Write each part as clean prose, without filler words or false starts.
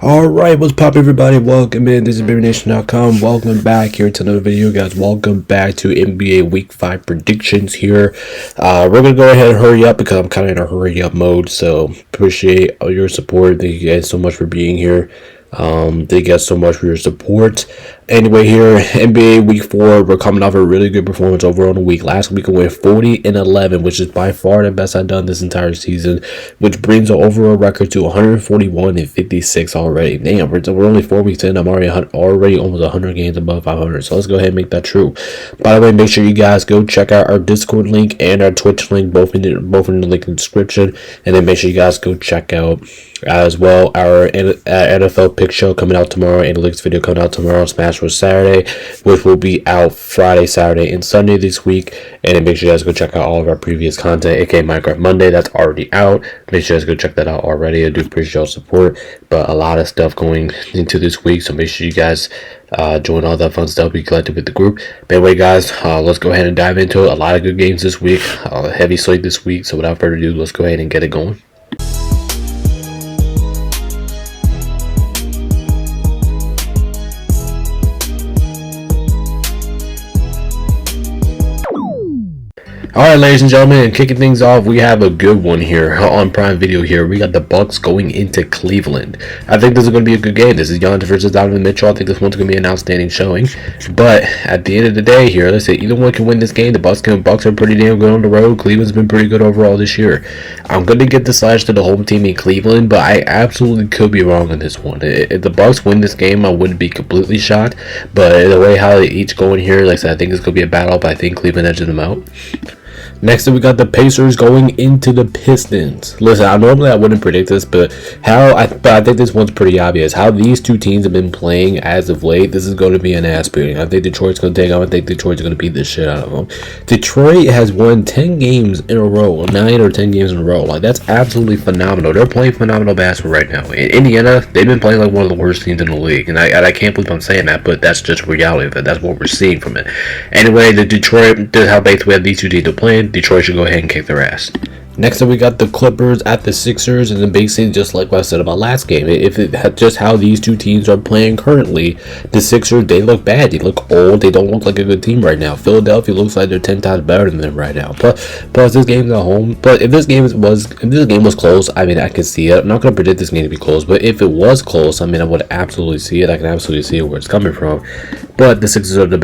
Alright, what's poppin', everybody? Welcome in. This is BabyNation.com. Welcome back here to another video, guys. Welcome back to NBA Week 5 predictions here. We're going to go ahead and hurry up because I'm kind of in a hurry up mode. So, appreciate all your support. Thank you guys so much for being here. Thank you guys so much for your support. Anyway, here NBA Week 4, we're coming off a really good performance overall in the week. Last week we went 40-11, which is by far the best I've done this entire season, which brings the overall record to 141-56 already. Damn, we're only 4 weeks in. I'm already almost 100 games above 500. So let's go ahead and make that true. By the way, make sure you guys go check out our Discord link and our Twitch link, both in the link in the description, and then make sure you guys go check out as well our NFL pick show coming out tomorrow, analytics video coming out tomorrow, Smash for Saturday, which will be out Friday, Saturday, and Sunday this week. And then make sure you guys go check out all of our previous content, aka Minecraft Monday, that's already out. Make sure you guys go check that out already. I do appreciate your support, but a lot of stuff going into this week, so make sure you guys join all that fun stuff. Be collected with the group. But anyway, guys, let's go ahead and dive into it. A lot of good games this week, heavy slate this week, so without further ado, let's go ahead and get it going. Alright, ladies and gentlemen, and kicking things off, we have a good one here on Prime Video here. We got the Bucks going into Cleveland. I think this is going to be a good game. This is Giannis versus Donovan Mitchell. I think this one's going to be an outstanding showing. But at the end of the day here, let's say either one can win this game. The Bucks are pretty damn good on the road. Cleveland's been pretty good overall this year. I'm going to get the slash to the home team in Cleveland, but I absolutely could be wrong on this one. If the Bucks win this game, I wouldn't be completely shocked. But the way how they each go in here, like I said, I think it's going to be a battle, but I think Cleveland edges them out. Next up, we got the Pacers going into the Pistons. Listen, I wouldn't predict this, but I think this one's pretty obvious. How these two teams have been playing as of late, this is going to be an ass beating. I think Detroit's going to take them. I think Detroit's going to beat the shit out of them. Detroit has won 10 games in a row, 9 or 10 games in a row. Like, that's absolutely phenomenal. They're playing phenomenal basketball right now. In Indiana, they've been playing like one of the worst teams in the league, and I can't believe I'm saying that, but that's just reality of it. That's what we're seeing from it. Anyway, the Detroit, how basically have these two teams are playing. Detroit should go ahead and kick their ass. Next up, we got the Clippers at the Sixers, and then basically just like what I said about last game, just how these two teams are playing currently. The Sixers, they look bad. They look old. They don't look like a good team right now. Philadelphia looks like they're 10 times better than them right now. Plus this game's at home. But if this game was close, I mean, I could see it. I'm not gonna predict this game to be close, but if it was close, I mean, I would absolutely see it. I can absolutely see where it's coming from. But the Sixers are the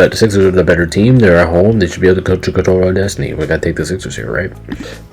better team. They're at home. They should be able to control their destiny. We gotta take the Sixers here, right?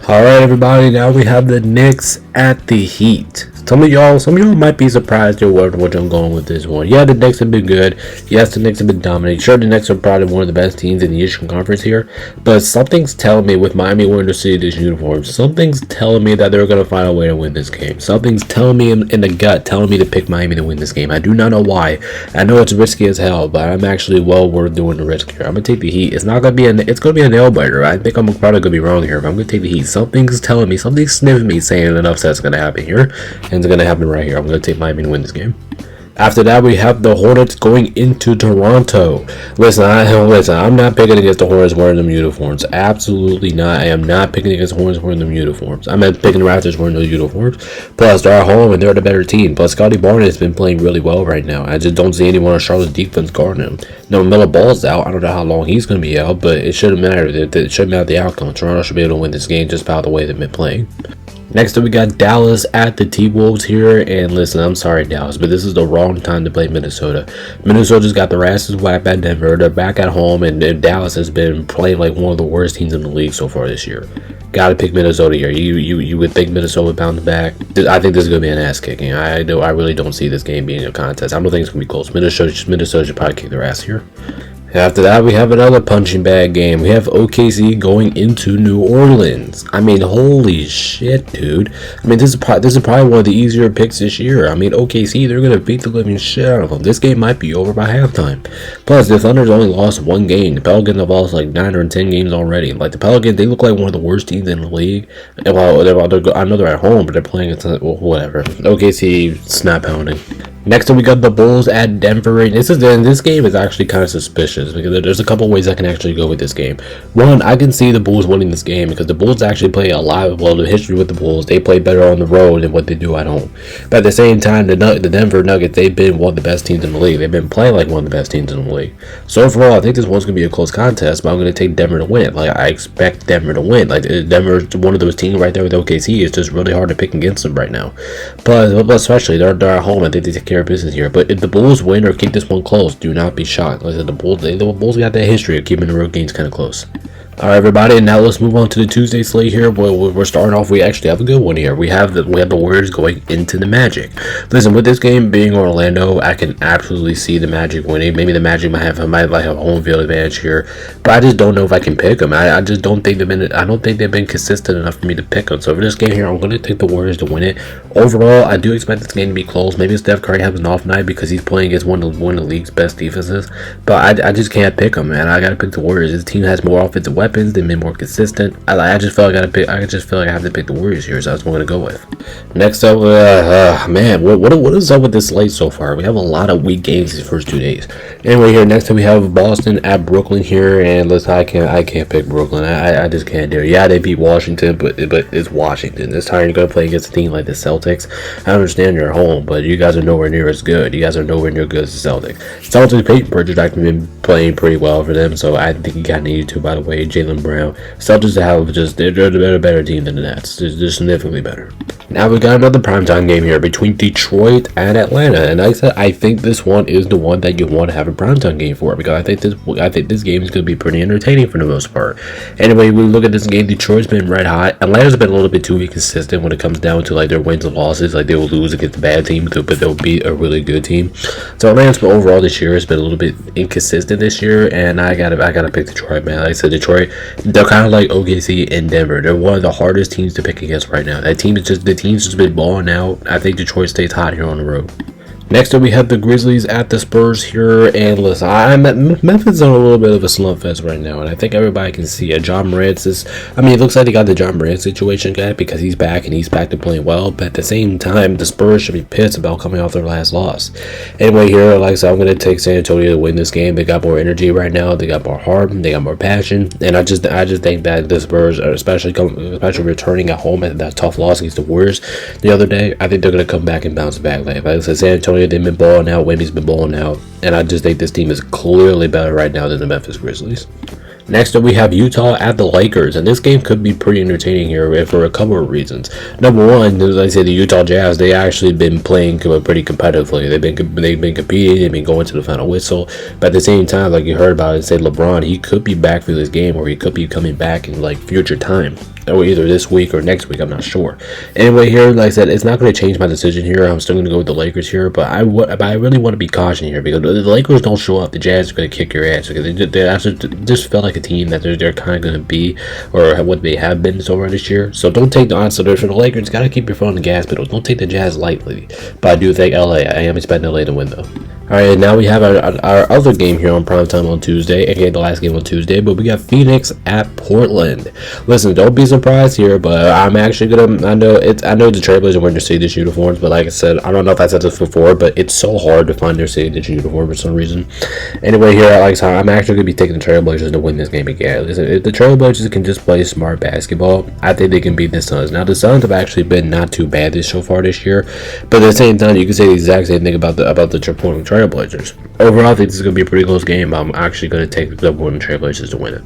All right, everybody. Now we have the Knicks at the Heat. Some of y'all might be surprised at what I'm going with this one. Yeah, the Knicks have been good. Yes, the Knicks have been dominating. Sure, the Knicks are probably one of the best teams in the Eastern Conference here. But something's telling me with Miami wearing the City Edition uniforms, something's telling me that they're going to find a way to win this game. Something's telling me in the gut, telling me to pick Miami to win this game. I do not know why. I know it's risky as hell, but I'm actually well worth doing the risk here. I'm going to take the Heat. It's going to be a nail biter. I think I'm probably going to be wrong here, but I'm going to take the Heat. Something's telling me, something's sniffing me saying enough that's going to happen here. And it's going to happen right here. I'm going to take Miami to win this game. After that, we have the Hornets going into Toronto. Listen, I'm not picking against the Hornets wearing them uniforms. Absolutely not. I am not picking against the Hornets wearing them uniforms. I'm not picking the Raptors wearing those uniforms. Plus, they're at home and they're the better team. Plus, Scotty Barnes has been playing really well right now. I just don't see anyone on Charlotte's defense guarding him. No, Miller Ball's out. I don't know how long he's going to be out, but it shouldn't matter. It shouldn't matter the outcome. Toronto should be able to win this game just by the way they've been playing. Next up, we got Dallas at the T-Wolves here. And listen, I'm sorry, Dallas, but this is the wrong time to play Minnesota. Minnesota's got their asses whacked by Denver. They're back at home, and Dallas has been playing like one of the worst teams in the league so far this year. Gotta pick Minnesota here. You would think Minnesota would bounce back. I think this is going to be an ass kicking. I really don't see this game being a contest. I don't think it's going to be close. Minnesota should probably kick their ass here. After that, we have another punching bag game. We have OKC going into New Orleans. I mean, holy shit, dude. I mean, this is probably one of the easier picks this year. I mean, OKC, they're going to beat the living shit out of them. This game might be over by halftime. Plus, the Thunder's only lost one game. The Pelicans have lost like 9 or 10 games already. Like, the Pelicans, they look like one of the worst teams in the league. Well, I know they're at home, but they're playing, whatever. OKC, snap pounding. Next up, we got the Bulls at Denver. And this game is actually kind of suspicious because there's a couple ways I can actually go with this game. One, I can see the Bulls winning this game because the Bulls actually play a lot. Well, the history with the Bulls, they play better on the road than what they do at home. But at the same time, the Denver Nuggets, they've been one of the best teams in the league. They've been playing like one of the best teams in the league. So overall, I think this one's gonna be a close contest. But I'm gonna take Denver to win. Like I expect Denver to win. Like Denver's one of those teams right there with OKC. It's just really hard to pick against them right now. But especially they're at home. I think they take care of business here. But if the Bulls win or keep this one close, do not be shocked. Like I said, the Bulls got that history of keeping the road games kind of close. All right, everybody, and now let's move on to the Tuesday slate here. We're starting off. We actually have a good one here. We have the Warriors going into the Magic. Listen, with this game being Orlando, I can absolutely see the Magic winning. Maybe the Magic might have a home field advantage here, but I just don't know if I can pick them. I just don't think they've been consistent enough for me to pick them. So for this game here, I'm going to take the Warriors to win it. Overall, I do expect this game to be close. Maybe Steph Curry has an off night because he's playing against one of the league's best defenses, but I just can't pick them, man. I got to pick the Warriors. This team has more offensive weapons. They've been more consistent. I just feel like I have to pick the Warriors here, so that's what I'm gonna go with. Next up, man, what is up with this slate so far? We have a lot of weak games these first 2 days. Anyway, here next up we have Boston at Brooklyn here, and listen, I can't pick Brooklyn. I just can't do it. Yeah, they beat Washington, but it's Washington. This time you're gonna play against a team like the Celtics. I understand you're at home, but you guys are nowhere near as good. You guys are nowhere near good as the Celtics. Celtics, Peyton Pritchard's actually been playing pretty well for them, so I think he got needed to. By the way, Jaylen Brown. Celtics they're a better team than the Nets. They're significantly better. Now we got another primetime game here between Detroit and Atlanta, and like I said, I think this one is the one that you want to have a primetime game for because I think this game is going to be pretty entertaining for the most part. Anyway, we look at this game. Detroit's been red hot. Atlanta's been a little bit too inconsistent when it comes down to like their wins and losses. Like they will lose against a bad team, but they'll beat a really good team. So Atlanta's overall this year has been a little bit inconsistent this year, and I gotta pick Detroit, man. Like I said, Detroit, they're kind of like OKC and Denver. They're one of the hardest teams to pick against right now. The team's just been balling out. I think Detroit stays hot here on the road. Next up, we have the Grizzlies at the Spurs here, and listen, Memphis is on a little bit of a slump fest right now, and I think everybody can see it. John Morant's it looks like they got the John Morant situation guy because he's back to playing well, but at the same time, the Spurs should be pissed about coming off their last loss. Anyway, here, like I said, I'm going to take San Antonio to win this game. They got more energy right now, they got more heart, they got more passion, and I just think that the Spurs, especially returning at home at that tough loss against the Warriors the other day, I think they're going to come back and bounce back. Like I said, San Antonio, they've been balling out. Wemby's been balling out, and I just think this team is clearly better right now than the Memphis Grizzlies. Next up, we have Utah at the Lakers, and this game could be pretty entertaining here for a couple of reasons. Number one, as I said, the Utah Jazz, they actually been playing pretty competitively. They've been competing, they've been going to the final whistle, but at the same time, like you heard about it, say LeBron, he could be back for this game, or he could be coming back in like future time, or either this week or next week, I'm not sure. Anyway, here, like I said, it's not going to change my decision here. I'm still going to go with the Lakers here, but I really want to be cautious here because the Lakers don't show up, the Jazz are going to kick your ass because they actually just felt like a team that they're kind of going to be, or what they have been so far this year. So don't take the odds. So for the Lakers, got to keep your foot on the gas pedal. Don't take the Jazz lightly. But I do think LA. I am expecting LA to win though. Alright, now we have our other game here on primetime on Tuesday, aka the last game on Tuesday, but we got Phoenix at Portland. Listen, don't be surprised here, but I'm actually gonna, I know the Trailblazers are wearing their Signature uniforms, but like I said, I don't know if I said this before, but it's so hard to find their Signature uniform for some reason. Anyway, here, like I said, I'm actually gonna be taking the Trailblazers to win this game again. Listen, if the Trailblazers can just play smart basketball, I think they can beat the Suns. Now, the Suns have actually been not too bad so far this year, but at the same time, you can say the exact same thing about the Portland Trailblazers. Overall, I think this is going to be a pretty close game. I'm actually going to take the Portland Trailblazers to win it.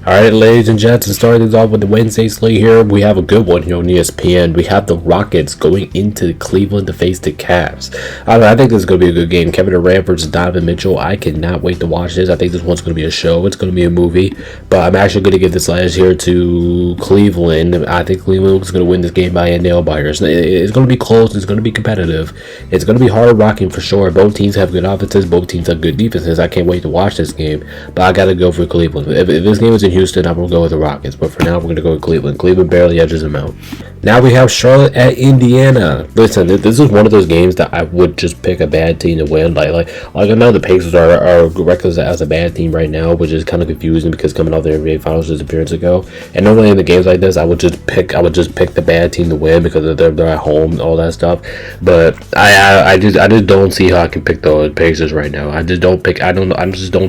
Alright, ladies and gents, to start things off with the Wednesday slate here, we have a good one here on ESPN. We have the Rockets going into Cleveland to face the Cavs. I think this is going to be a good game. Kevin Durant versus Donovan Mitchell. I cannot wait to watch this. I think this one's going to be a show. It's going to be a movie. But I'm actually going to give this last here to Cleveland. I think Cleveland is going to win this game by a nail biter. It's going to be close. It's going to be competitive. It's going to be hard rocking for sure. Both teams have good offenses. Both teams have good defenses. I can't wait to watch this game. But I got to go for Cleveland. If this game was in Houston, I will go with the Rockets. But for now, we're going to go with Cleveland. Cleveland barely edges them out. Now we have Charlotte at Indiana. Listen, this is one of those games that I would just pick a bad team to win. Like I know the Pacers are recognized as a bad team right now, which is kind of confusing because coming off the NBA Finals just appearance ago. And normally in the games like this, I would just pick the bad team to win because they're at home and all that stuff. But I just don't see how I can pick the Pacers right now. I just don't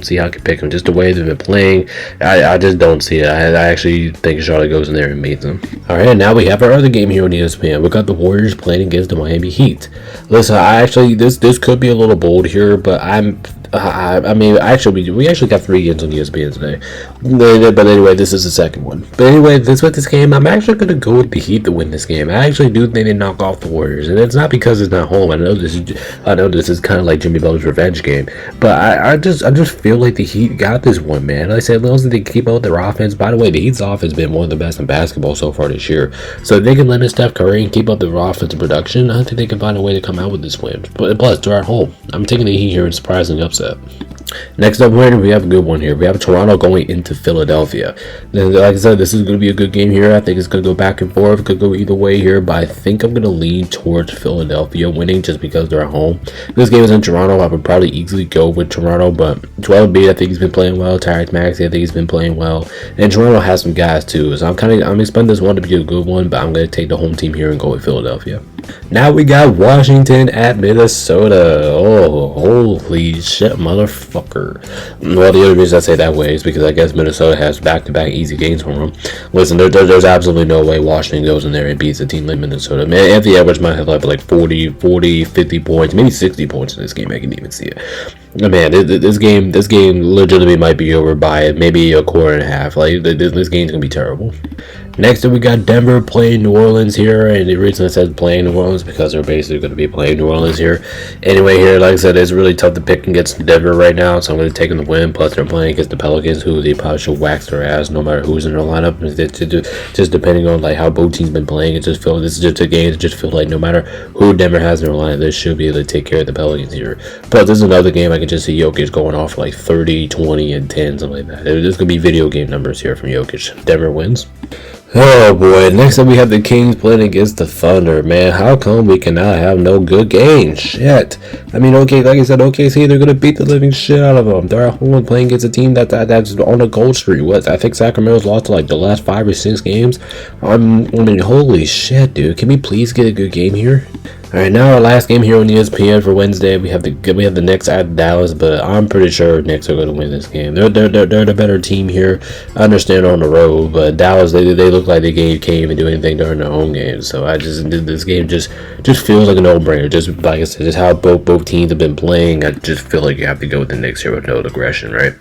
see how I can pick them. Just the way they've been playing, I just don't see it. I actually think Charlotte goes in there and beats them. All right, now we have our other game here on ESPN. We got the Warriors playing against the Miami Heat. Listen, this could be a little bold here, but we actually got 3 games on ESPN today. But anyway, this is the second one. But anyway, this game, I'm actually going to go with the Heat to win this game. I actually do think they knock off the Warriors, and it's not because it's not home. I know this is kind of like Jimmy Butler's revenge game, but I just feel like the Heat got this one, man. Like I said, as long as they keep up with their offense. By the way, the Heat's offense has been one of the best in basketball so far this year. So if they can let in Steph Curry and keep up their offensive production, I think they can find a way to come out with this win. But plus, they're at home. I'm taking the Heat here in surprising upset. Next up, we have a good one here. We have Toronto going into Philadelphia. Like I said, this is going to be a good game here. I think it's going to go back and forth. It could go either way here, but I think I'm going to lean towards Philadelphia winning just because they're at home. If this game is in Toronto, I would probably easily go with Toronto, but 12B, I think he's been playing well. Tyrese Maxey, I think he's been playing well. And Toronto has some guys too, so I'm expecting this one to be a good one, but I'm going to take the home team here and go with Philadelphia. Now we got Washington at Minnesota. Oh, holy shit, motherfucker. Well, the other reason I say that way is because I guess Minnesota has back-to-back easy games for them. Listen, there's absolutely no way Washington goes in there and beats a team like Minnesota. Man, Anthony Edwards might have like 40, 50 points, maybe 60 points in this game. I can even see it. Man, this game legitimately might be over by maybe a quarter and a half. Like, this game's gonna be terrible. Next up, we got Denver playing New Orleans here, and the reason I said playing New Orleans because they're basically going to be playing New Orleans here. Anyway, here, like I said, it's really tough to pick against Denver right now, so I'm going to take them to win. Plus, they're playing against the Pelicans, who they probably should wax their ass no matter who's in their lineup. Just depending on like how both teams been playing, this is just a game that just feels like no matter who Denver has in their lineup, they should be able to take care of the Pelicans here. Plus, this is another game I can just see Jokic going off for like 30, 20, and 10, something like that. There's going to be video game numbers here from Jokic. Denver wins. Oh boy, next up we have the Kings playing against the Thunder. Man, how come we cannot have no good games? Shit. I mean, okay, like I said, OKC, they're going to beat the living shit out of them. They're at home playing against a team that's on a gold streak. What? I think Sacramento's lost to like the last 5 or 6 games. I mean, holy shit, dude. Can we please get a good game here? Alright, now our last game here on ESPN for Wednesday, we have the Knicks at Dallas, but I'm pretty sure Knicks are going to win this game. They're the better team here. I understand on the road, but Dallas they look like they can't even do anything during their own games. So this game just feels like a no-brainer. Just like I said, just how both teams have been playing. I just feel like you have to go with the Knicks here with no aggression, right?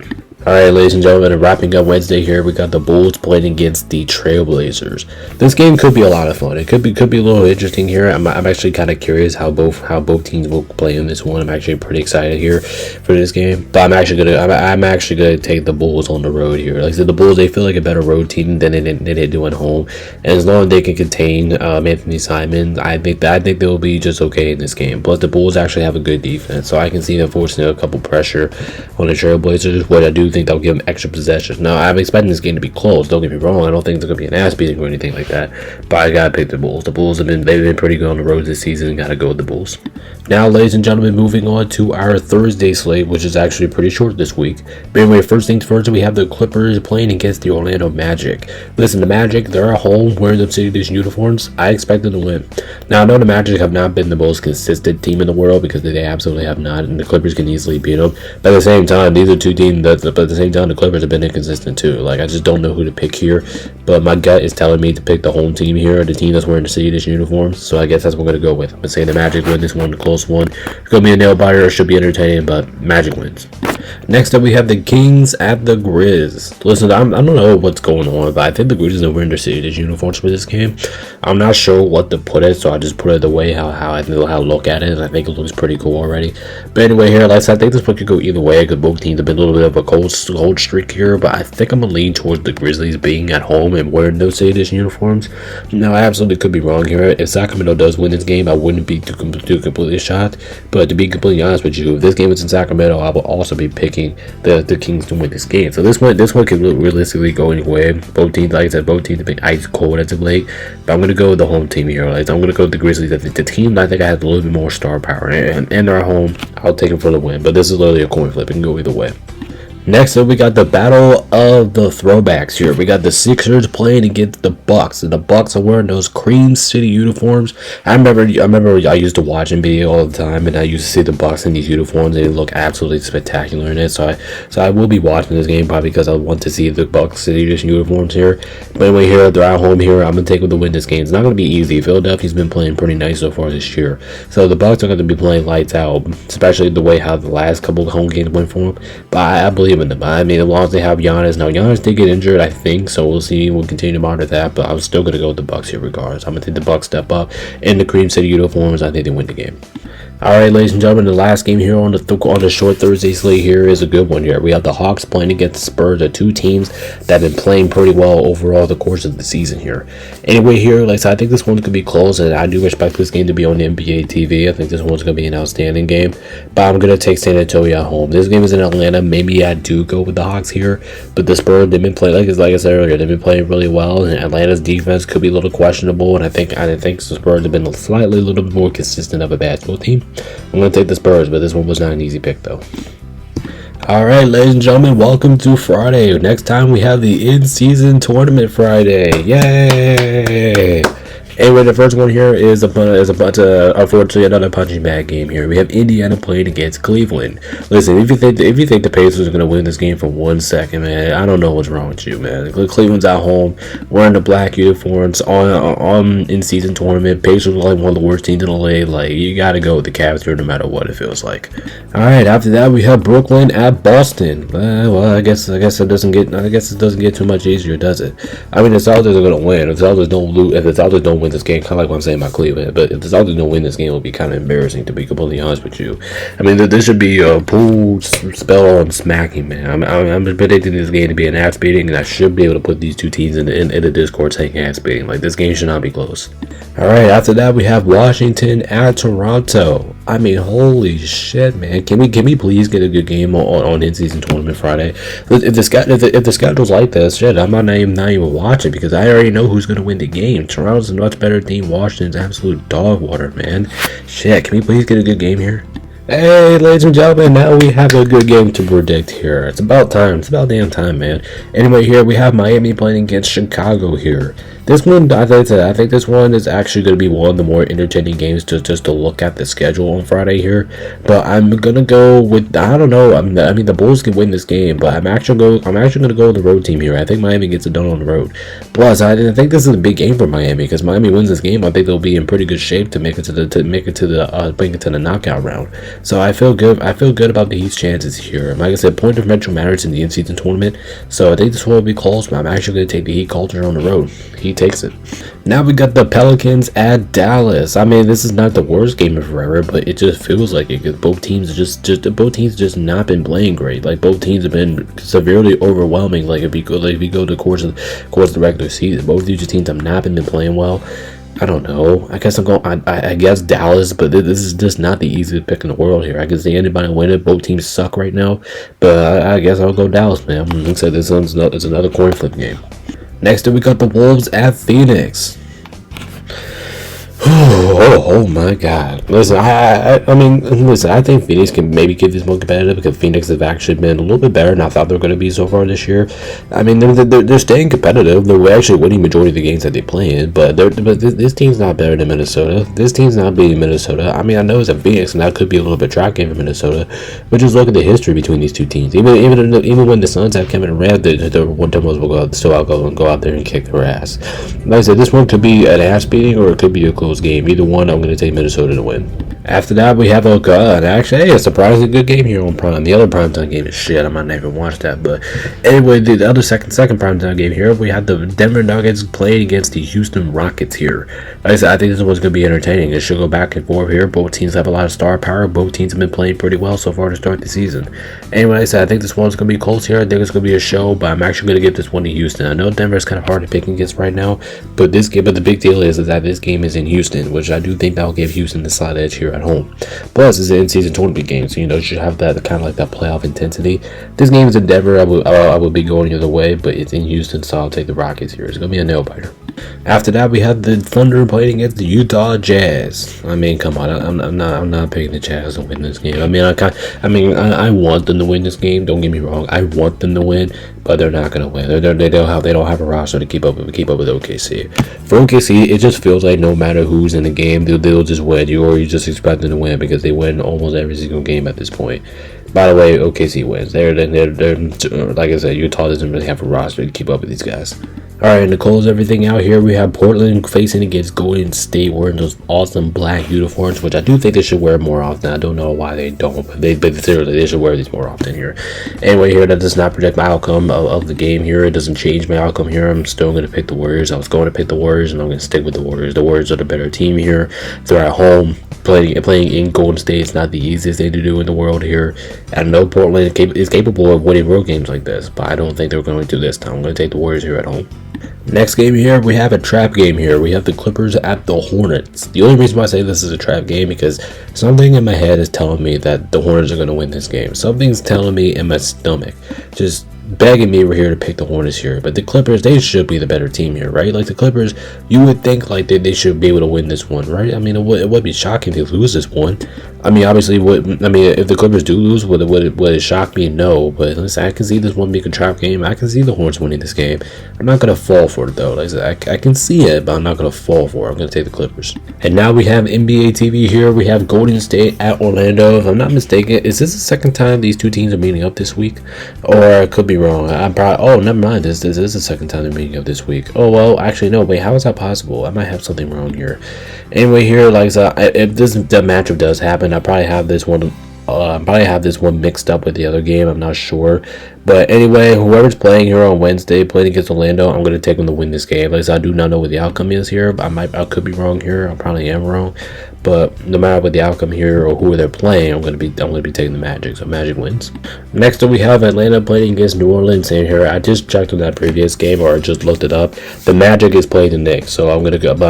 Alright, ladies and gentlemen, wrapping up Wednesday here, we got the Bulls playing against the Trailblazers. This game could be a lot of fun. It could be a little interesting here. I'm actually kind of curious how both teams will play in this one. I'm actually pretty excited here for this game. But I'm actually gonna take the Bulls on the road here. Like I said, the Bulls, they feel like a better road team than they do at home. And as long as they can contain Anthony Simons, I think they'll be just okay in this game. Plus, the Bulls actually have a good defense, so I can see them forcing a couple pressure on the Trailblazers. What I do think they'll give them extra possessions. Now, I'm expecting this game to be close. Don't get me wrong. I don't think there's gonna be an ass beating or anything like that. But I gotta pick the Bulls. The Bulls they've been pretty good on the road this season. Gotta go with the Bulls. Now, ladies and gentlemen, moving on to our Thursday slate, which is actually pretty short this week. But anyway, first things first, we have the Clippers playing against the Orlando Magic. Listen, the Magic, they're at home wearing the City Edition uniforms. I expect them to win. Now, I know the Magic have not been the most consistent team in the world because they absolutely have not, and the Clippers can easily beat them. But at the same time, these are two teams but at the same time, the Clippers have been inconsistent too. Like, I just don't know who to pick here. But my gut is telling me to pick the home team here, the team that's wearing the City Edition uniforms. So I guess that's what we're going to go with. I'm going to say the Magic win this one, a close one. It's going to be a nail biter. It should be entertaining, but Magic wins. Next up, we have the Kings at the Grizz. Listen, I don't know what's going on, but I think the Grizz are wearing their City Edition uniforms for this game. I'm not sure what to put it, so I just put it the way how I look at it, and I think it looks pretty cool already. But anyway, here, like I said, I think this one could go either way because both teams have been a little bit of a cold streak here, but I think I'm going to lean towards the Grizzlies being at home and wearing those City Edition uniforms. Now, I absolutely could be wrong here. If Sacramento does win this game, I wouldn't be too completely shocked, but to be completely honest with you, if this game is in Sacramento, I will also be picking the Kings to win this game. So this one could realistically go anyway. Both teams, like I said, both teams have been ice cold as of late. But I'm gonna go with the home team here. Like, I'm gonna go with the Grizzlies. I think the team I think I have a little bit more star power, and they're at home. I'll take them for the win. But this is literally a coin flip. It can go either way. Next up, we got the battle of the throwbacks here. We got the Sixers playing against the Bucks, and the Bucks are wearing those Cream City uniforms. I remember I used to watch NBA all the time, and I used to see the Bucks in these uniforms. They look absolutely spectacular in it. So I will be watching this game probably because I want to see the Bucks City Edition uniforms here. But anyway, here they're at home here. I'm gonna take them to win this game. It's not gonna be easy. Philadelphia's been playing pretty nice so far this year, so the Bucks are gonna be playing lights out, especially the way how the last couple of home games went for them. But I believe in them. I mean, as long as they have Giannis. Now, Giannis did get injured, I think, so we'll see. We'll continue to monitor that, but I'm still going to go with the Bucks here regardless. I'm going to take the Bucks step up in the Cream City uniforms. I think they win the game. Alright, ladies and gentlemen, the last game here on the short Thursday slate here is a good one here. We have the Hawks playing against the Spurs, the two teams that have been playing pretty well overall the course of the season here. Anyway, here, like I said, I think this one's going to be close, and I do expect this game to be on the NBA TV. I think this one's going to be an outstanding game, but I'm going to take San Antonio at home. This game is in Atlanta. Maybe I do go with the Hawks here, but the Spurs, they've been playing, like I said earlier, they've been playing really well, and Atlanta's defense could be a little questionable, and I think the Spurs have been a little bit more consistent of a basketball team. I'm going to take the Spurs, but this one was not an easy pick, though. Alright, ladies and gentlemen, welcome to Friday. Next time we have the in-season tournament Friday. Yay! Anyway, the first one here is unfortunately another punching bag game here. We have Indiana playing against Cleveland. Listen, if you think the Pacers are gonna win this game for 1 second, man, I don't know what's wrong with you, man. Cleveland's at home, wearing the black uniforms on in-season tournament. Pacers are like one of the worst teams in the league. Like, you gotta go with the Cavs here no matter what it feels like. All right, after that we have Brooklyn at Boston. Well, I guess it doesn't get too much easier, does it? I mean, the Celtics are gonna win. If the Celtics don't lose, if the Celtics don't win this game, kind of like what I'm saying about Cleveland, but if the Celtics don't win this game, it will be kind of embarrassing, to be completely honest with you. I mean, this should be a pool spell on smacking, man. I'm predicting this game to be an ass beating, and I should be able to put these two teams in the Discord taking ass beating. Like, this game should not be close. All right, after that we have Washington at Toronto. I mean, holy shit, man! Can we please get a good game on in-season tournament Friday? If the schedule's like this, shit, I might not even watch it because I already know who's gonna win the game. Toronto's a much better team. Washington's absolute dog water, man. Shit, can we please get a good game here? Hey, ladies and gentlemen, now we have a good game to predict here. It's about time. It's about damn time, man. Anyway, here we have Miami playing against Chicago here. This one, I think this one is actually going to be one of the more entertaining games just to look at the schedule on Friday here. But I'm going to go with, I don't know, I mean, the Bulls can win this game, but I'm actually going to go with the road team here. I think Miami gets it done on the road. Plus, I think this is a big game for Miami because Miami wins this game. I think they'll be in pretty good shape to make it to the knockout round. So I feel good about the Heat's chances here. Like I said, point differential matters in the in-season tournament. So I think this one will be close, but I'm actually going to take the Heat culture on the road. He takes it. Now we got the Pelicans at Dallas. I mean, this is not the worst game of forever, but it just feels like it because both teams just not been playing great. Like, both teams have been severely overwhelming. Like, if you go to the course of the regular season, both of these teams have not been playing well. I don't know. I guess I'm going. I guess Dallas, but this is just not the easiest pick in the world here. I can see anybody win it. Both teams suck right now, but I guess I'll go Dallas, man. Like I said, this one's another coin flip game. Next up, we got the Wolves at Phoenix. Oh my God! Listen, I think Phoenix can maybe get this more competitive because Phoenix have actually been a little bit better than I thought they were going to be so far this year. I mean, they're staying competitive. They're actually winning majority of the games that they play in. But this team's not better than Minnesota. This team's not beating Minnesota. I mean, I know it's a Phoenix, and that could be a little bit trap game for Minnesota. But just look at the history between these two teams. Even when the Suns have Kevin Durant, the one time will go out there and kick their ass. Like I said, this one could be an ass beating or it could be a close game. Either one, I'm going to take Minnesota to win. After that, we have actually a surprisingly good game here on Prime. The other primetime game is shit. I might not even watch that. But anyway, the other second primetime game here, we have the Denver Nuggets playing against the Houston Rockets here. Like I said, I think this one's going to be entertaining. It should go back and forth here. Both teams have a lot of star power. Both teams have been playing pretty well so far to start the season. Anyway, like I said, I think this one's going to be close here. I think it's going to be a show, but I'm actually going to give this one to Houston. I know Denver's kind of hard to pick against right now, but the big deal is that this game is in Houston. Houston, which I do think that will give Houston the slight edge here at home. Plus, it's an in-season tournament game, so you should have that kind of like that playoff intensity. This game is in Denver. I would be going the other way, but it's in Houston, so I'll take the Rockets here. It's gonna be a nail biter. After that, we have the Thunder playing against the Utah Jazz. I mean, come on, I'm not picking the Jazz to win this game. I want them to win this game. Don't get me wrong, I want them to win, but they're not gonna win. They don't have a roster to keep up with OKC. For OKC, it just feels like no matter who's in the game, they'll just win. You just expect them to win because they win almost every single game at this point. By the way, OKC wins. They're like I said, Utah doesn't really have a roster to keep up with these guys. Alright, and to close everything out here, we have Portland facing against Golden State wearing those awesome black uniforms, which I do think they should wear more often. I don't know why they don't, but they should wear these more often here. Anyway, here, that does not predict my outcome of the game here. It doesn't change my outcome here. I'm still going to pick the Warriors. I was going to pick the Warriors, and I'm going to stick with the Warriors. The Warriors are the better team here. They're at home. Playing in Golden State is not the easiest thing to do in the world here. I know Portland is capable of winning road games like this, but I don't think they're going to this time. I'm going to take the Warriors here at home. Next game here, we have a trap game here. We have the Clippers at the Hornets. The only reason why I say this is a trap game because something in my head is telling me that the Hornets are going to win this game. Something's telling me in my stomach, just begging me over here to pick the Hornets here. But the Clippers, they should be the better team here, right? Like the Clippers, you would think like they should be able to win this one, right? I mean, it would be shocking to lose this one. I mean, obviously, if the Clippers do lose, would it shock me? No. But listen, I can see this one being a trap game. I can see the Hornets winning this game. I'm not gonna fall for it though. Like I said, I can see it, but I'm not gonna fall for it. I'm gonna take the Clippers. And now we have NBA TV here. We have Golden State at Orlando. If I'm not mistaken, is this the second time these two teams are meeting up this week? Or I could be wrong. I'm probably. Oh, never mind. This is the second time they're meeting up this week. Oh well, actually no. Wait, how is that possible? I might have something wrong here. Anyway, here, like I said, if the matchup does happen, I probably have this one mixed up with the other game. I'm not sure. But anyway, whoever's playing here on Wednesday, playing against Orlando, I'm going to take them to win this game. Like I said, I do not know what the outcome is here. But I could be wrong here. I probably am wrong. But no matter what the outcome here or who they're playing, I'm going to be taking the Magic. So Magic wins. Next up, we have Atlanta playing against New Orleans. And here, I just checked on that previous game, or I just looked it up. The Magic is playing the Knicks, so I'm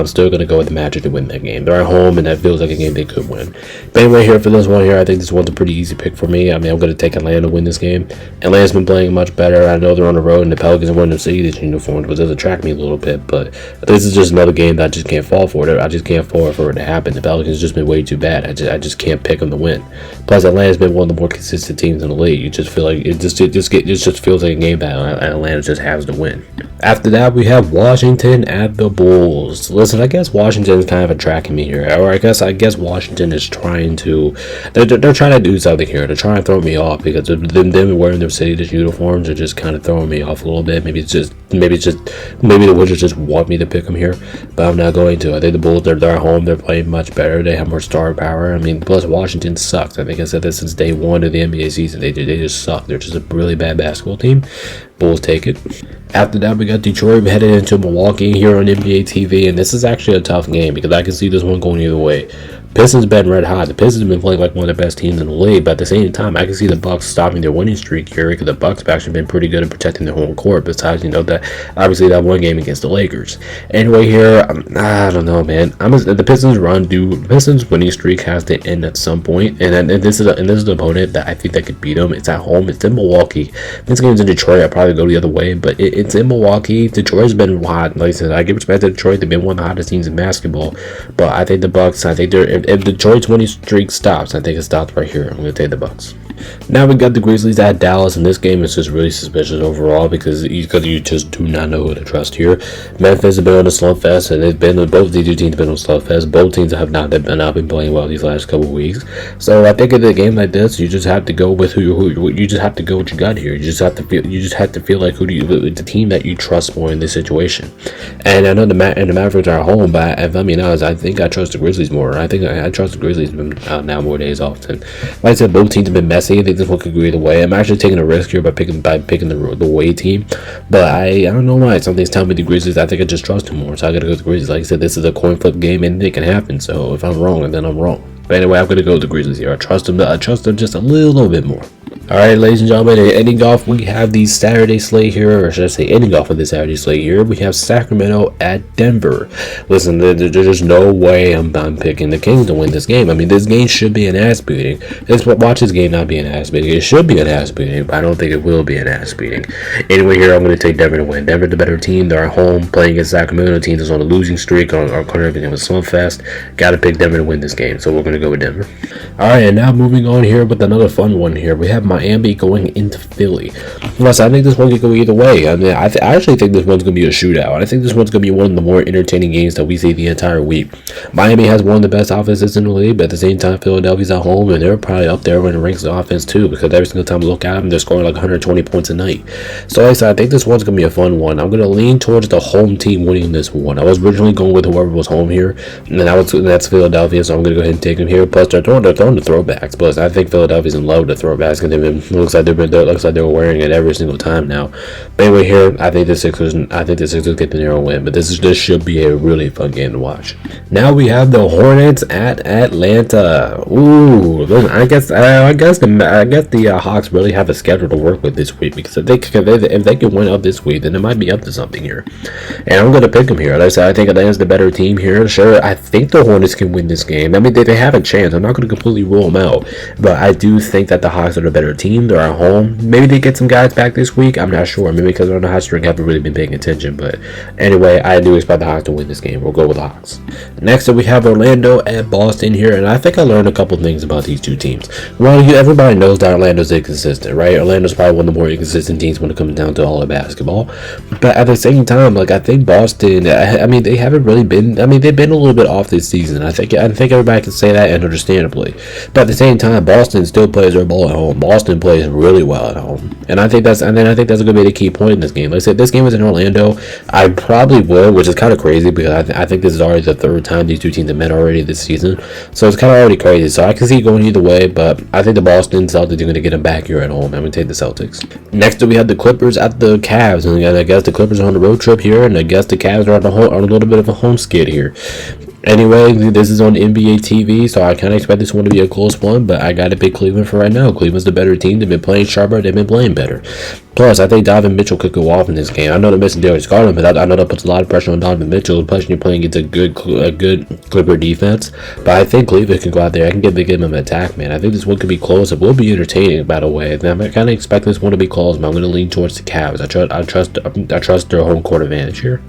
still going to go with the Magic to win that game. They're at home, and that feels like a game they could win. But anyway, here for this one here, I think this one's a pretty easy pick for me. I mean, I'm going to take Atlanta to win this game. Atlanta's been playing much better. I know they're on the road, and the Pelicans are wearing the City uniforms, but does attract me a little bit. But this is just another game that I just can't fall for. I just can't fall for it to happen. The Pelicans just been way too bad. I just can't pick them to win. Plus, Atlanta's been one of the more consistent teams in the league. You just feel like it just feels like a game that Atlanta just has to win. After that, we have Washington at the Bulls. Listen, I guess Washington's kind of attracting me here, or I guess Washington is trying to. They're trying to do something here. They're trying to throw me off because them wearing their City uniforms are just kind of throwing me off a little bit. Maybe the Wizards just want me to pick them here, but I'm not going to. I think the Bulls, they're at home. They're playing much better. They have more star power. I mean, plus Washington sucks. I think I said this since day one of the NBA season. They just suck. They're just a really bad basketball team. Bulls take it. After that, we got Detroit headed into Milwaukee here on NBA TV, and this is actually a tough game because I can see this one going either way. Pistons been red hot. The Pistons have been playing like one of the best teams in the league, but at the same time, I can see the Bucks stopping their winning streak here because the Bucks have actually been pretty good at protecting their home court. Besides, that obviously that one game against the Lakers. Anyway, here I don't know, man. The Pistons winning streak has to end at some point, and this is an opponent that I think that could beat them. It's at home. It's in Milwaukee. This game's in Detroit. I'd probably go the other way, but it's in Milwaukee. Detroit's been hot. Like I said, I give respect to Detroit. They've been one of the hottest teams in basketball, but I think the Bucks. I think they're. If Detroit's winning streak stops, I think it stops right here. I'm going to take the Bucks. Now we got the Grizzlies at Dallas, and this game is just really suspicious overall because you just do not know who to trust here. Memphis has been on a slugfest, and both these two teams have been on a slugfest. Both teams have not been playing well these last couple of weeks. So I think in a game like this, you just have to go with you just have to go what you got here. You just have to feel like the team that you trust more in this situation. And I know the Mavericks are at home, but if I'm being honest, I think I trust the Grizzlies more. I think I trust the Grizzlies now more days often. Like I said, both teams have been messy. I think this one could go either way. I'm actually taking a risk here by picking the away team, but I don't know why. Something's telling me the Grizzlies. I think I just trust them more, so I gotta go with the Grizzlies. Like I said, this is a coin flip game, and it can happen. So if I'm wrong, then I'm wrong. But anyway, I'm gonna go with the Grizzlies here. I trust them just a little bit more. Alright, ladies and gentlemen, ending off, we have the Saturday slate here, or should I say ending off of the Saturday slate here, we have Sacramento at Denver. Listen, there's no way I'm picking the Kings to win this game. I mean, this game should be an ass beating. Watch this game not be an ass beating. It should be an ass beating, but I don't think it will be an ass beating. Anyway, here I'm going to take Denver to win. Denver the better team. They're at home playing against Sacramento. The team is on a losing streak, on corner everything with Slumfest. Got to pick Denver to win this game, so we're going to go with Denver. Alright, and now moving on here with another fun one here. We have Miami going into Philly. Plus, I think this one could go either way. I mean, I actually think this one's going to be a shootout. I think this one's going to be one of the more entertaining games that we see the entire week. Miami has one of the best offenses in the league, but at the same time, Philadelphia's at home, and they're probably up there when it ranks the offense too, because every single time I look at them, they're scoring like 120 points a night. So like I said, I think this one's going to be a fun one. I'm going to lean towards the home team winning this one. I was originally going with whoever was home here, and that's Philadelphia, so I'm going to go ahead and take them here. Plus, they're throwing the throwbacks. Plus, I think Philadelphia's in love with the throwbacks, and looks like they're wearing it every single time now. But anyway, here I think the Sixers get the narrow win. But this should be a really fun game to watch. Now we have the Hornets at Atlanta. Ooh, listen, I guess the Hawks really have a schedule to work with this week, because if they can win up this week, then it might be up to something here. And I'm gonna pick them here. Like I said, I think Atlanta's the better team here. Sure, I think the Hornets can win this game. I mean, they have a chance. I'm not gonna completely rule them out, but I do think that the Hawks are the better team. They're at home. Maybe they get some guys back this week. I'm not sure. Maybe because they're on the hot streak, I haven't really been paying attention. But anyway, I do expect the Hawks to win this game. We'll go with the Hawks. Next up, we have Orlando at Boston here, and I think I learned a couple things about these two teams. Well, everybody knows that Orlando's inconsistent, right? Orlando's probably one of the more inconsistent teams when it comes down to all of basketball. But at the same time, like, I think Boston, I mean, they haven't really been. I mean, they've been a little bit off this season. I think everybody can say that, and understandably. But at the same time, Boston still plays their ball at home. Boston plays really well at home, and I think that's going to be the key point in this game. Like I said, this game was in Orlando. I probably would, which is kind of crazy, because I think this is already the third time these two teams have met already this season, so it's kind of already crazy. So I can see it going either way, but I think the Boston Celtics are going to get them back here at home. I'm going to take the Celtics. Next up, we have the Clippers at the Cavs, and again, I guess the Clippers are on the road trip here, and I guess the Cavs are on a little bit of a home skid here. Anyway, this is on NBA TV, so I kind of expect this one to be a close one, but I got to pick Cleveland for right now. Cleveland's the better team. They've been playing sharper. They've been playing better. Plus, I think Donovan Mitchell could go off in this game. I know they're missing Darius Garland, but I know that puts a lot of pressure on Donovan Mitchell. Plus, you're playing against a good Clipper defense. But I think Cleveland can go out there. I can give them an attack, man. I think this one could be close. It will be entertaining, by the way. And I kind of expect this one to be close, but I'm going to lean towards the Cavs. I trust their home court advantage here.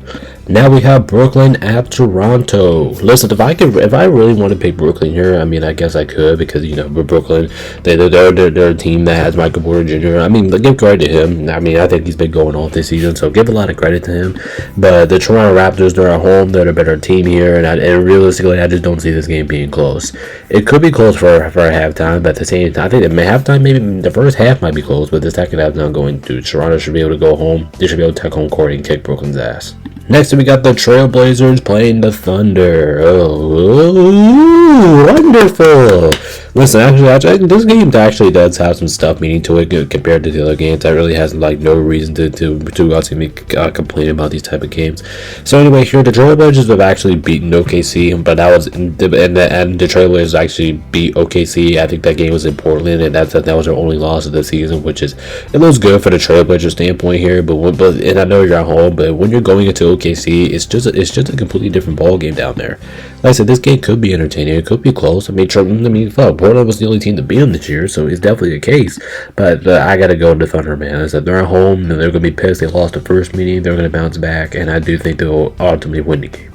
Now we have Brooklyn at Toronto. Listen, if I really want to pick Brooklyn here, I mean, I guess I could, because, you know, Brooklyn, they're a team that has Michael Porter Jr. I mean, give credit to him. I mean, I think he's been going off this season, so give a lot of credit to him. But the Toronto Raptors, they're at home. They're the better team here, and realistically, I just don't see this game being close. It could be close for a halftime, but at the same time, I think at halftime, maybe the first half might be close, but the second half not going to. Toronto should be able to go home. They should be able to take home court and kick Brooklyn's ass. Next, we got the Trailblazers playing the Thunder. Oh, wonderful. Listen, actually, this game actually does have some stuff meaning to it compared to the other games. That really has like no reason to complain about these type of games. So anyway, here the Trailblazers have actually beaten OKC, but that was and the Trailblazers actually beat OKC. I think that game was in Portland, and that was their only loss of the season, which is it looks good for the Trailblazers standpoint here. But and I know you're at home, but when you're going into OKC, it's just a completely different ball game down there. Like I said, this game could be entertaining. It could be close. I mean, fuck, Portland was the only team to beat them this year, so it's definitely the case. But I gotta go with the Thunder, man. I said they're at home, and they're gonna be pissed. They lost the first meeting. They're gonna bounce back, and I do think they'll ultimately win the game.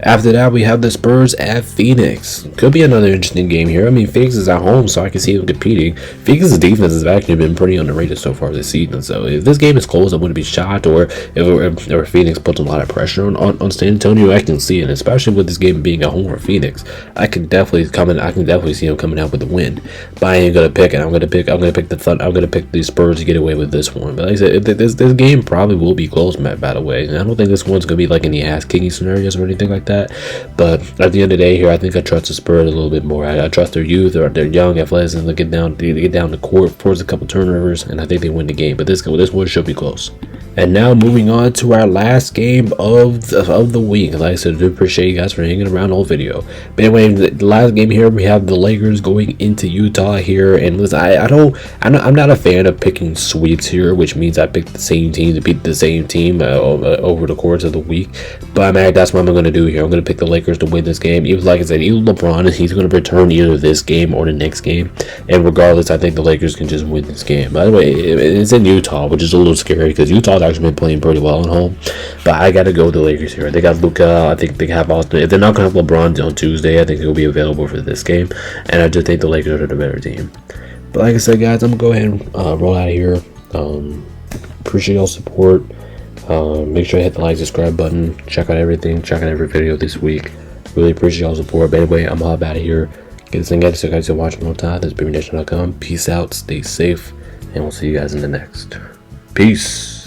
After that, we have the Spurs at Phoenix. Could be another interesting game here. I mean, Phoenix is at home, so I can see them competing. Phoenix's defense has actually been pretty underrated so far this season. So if this game is close, I wouldn't be shocked. Or if Phoenix puts a lot of pressure on San Antonio, I can see it. Especially with this game being at home for Phoenix, I can definitely see them coming out with a win. But I ain't gonna pick it. I'm gonna pick the Spurs to get away with this one. But like I said, this game probably will be close, Matt. By the way, and I don't think this one's gonna be like in the ass kicking scenarios or anything like that. But at the end of the day here, I think I trust the Spurs a little bit more. I trust their youth or their young athleticism to get down the court, force a couple turnovers, and I think they win the game. But this one should be close. And now moving on to our last game of the week. Like I said, I do appreciate you guys for hanging around the whole video. But anyway, the last game here, we have the Lakers going into Utah here. And listen, I'm not a fan of picking sweeps here, which means I pick the same team to beat the same team over the course of the week. But that's what I'm going to do here. I'm going to pick the Lakers to win this game. Even like I said, even LeBron, he's going to return either this game or the next game. And regardless, I think the Lakers can just win this game. By the way, it's in Utah, which is a little scary because Utah's actually been playing pretty well at home. But I got to go with the Lakers here. They got Luka. I think they have Austin. If they're not going to have LeBron on Tuesday, I think he'll be available for this game. And I just think the Lakers are the better team. But like I said, guys, I'm going to go ahead and roll out of here. Appreciate y'all's support. Make sure you hit the like, subscribe button. Check out everything. Check out every video this week. Really appreciate y'all's support. But anyway, I'm all out of here. Get this thing out. So guys are watching all the time. This is BabyNation.com. Peace out. Stay safe. And we'll see you guys in the next. Peace.